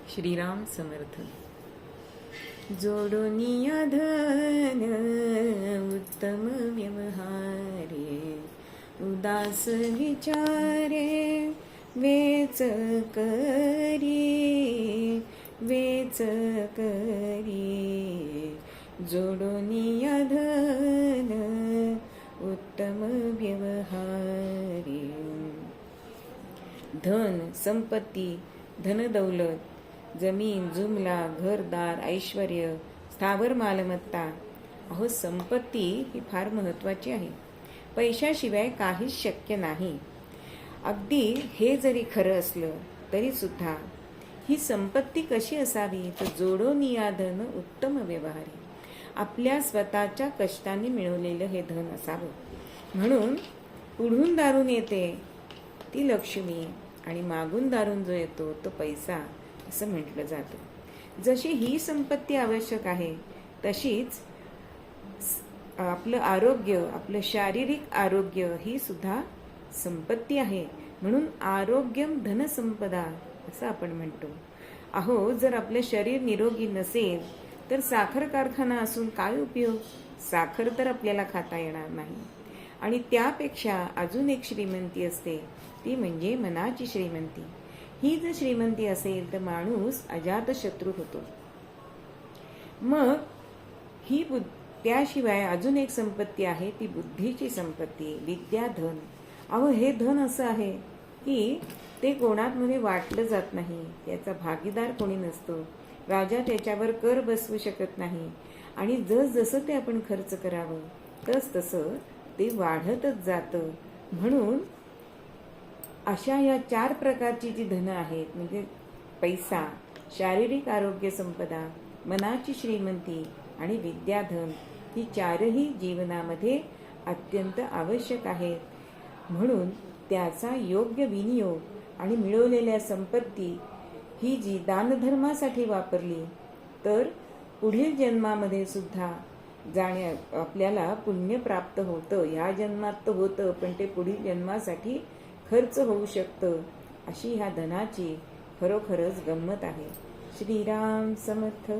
श्रीराम समर्थ. जोडोनिया धन उत्तम व्यवहारे, उदास विचारे वेच करी, वेच करी. जोडोनिया धन उत्तम व्यवहारे. धन, संपत्ती, धनदौलत, जमीन जुमला, घरदार, ऐश्वर्य, स्थावर मालमत्ता. अहो, संपत्ती ही फार महत्वाची आहे. पैशाशिवाय काहीच शक्य नाही. अगदी हे जरी खरं असलं तरी सुद्धा ही संपत्ती कशी असावी तर जोडोनिया धन उत्तम व्यवहारी. आपल्या स्वतःच्या कष्टाने मिळवलेलं हे धन असावं. म्हणून पुढून दारून येते ती लक्ष्मी आणि मागून दारून जो येतो तो पैसा असं म्हटलं जातं. जशी ही संपत्ती आवश्यक आहे तशीच आपलं आरोग्य, आपलं शारीरिक आरोग्य ही सुद्धा संपत्ती आहे. म्हणून आरोग्यम धनसंपदा असं आपण म्हणतो. अहो, जर आपलं शरीर निरोगी नसेल तर साखर कारखाना असून काय उपयोग? साखर तर आपल्याला खाता येणार नाही. आणि त्यापेक्षा अजून एक श्रीमंती असते, ती म्हणजे मनाची श्रीमंती. ही जर श्रीमंती असेल तर माणूस अजातशत्रू होतो. मग ही त्याशिवाय अजून एक संपत्ती आहे, ती बुद्धीची संपत्ती, विद्याधन. अहो, हे धन असं आहे की ते कोणामध्ये वाटलं जात नाही, त्याचा भागीदार कोणी नसतो. राजा त्याच्यावर कर बसवू शकत नाही. आणि जसं ते आपण खर्च करावं तसं ते वाढतच जातं. म्हणून अशा या 4 प्रकारची जी धनं आहेत, म्हणजे पैसा, शारीरिक आरोग्य संपदा, मनाची श्रीमंती आणि विद्याधन, ही 4ही जीवनामध्ये अत्यंत आवश्यक आहेत. म्हणून त्याचा योग्य विनियोग आणि मिळवलेल्या संपत्ती ही जी दानधर्मासाठी वापरली तर पुढील जन्मामध्ये सुद्धा आपल्याला पुण्य प्राप्त होतं. ह्या जन्मात तर होतं, पण ते पुढील जन्मासाठी खर्च होऊ शकतं. अशी ह्या धनाची खरोखरच गंमत आहे. श्रीराम समर्थ.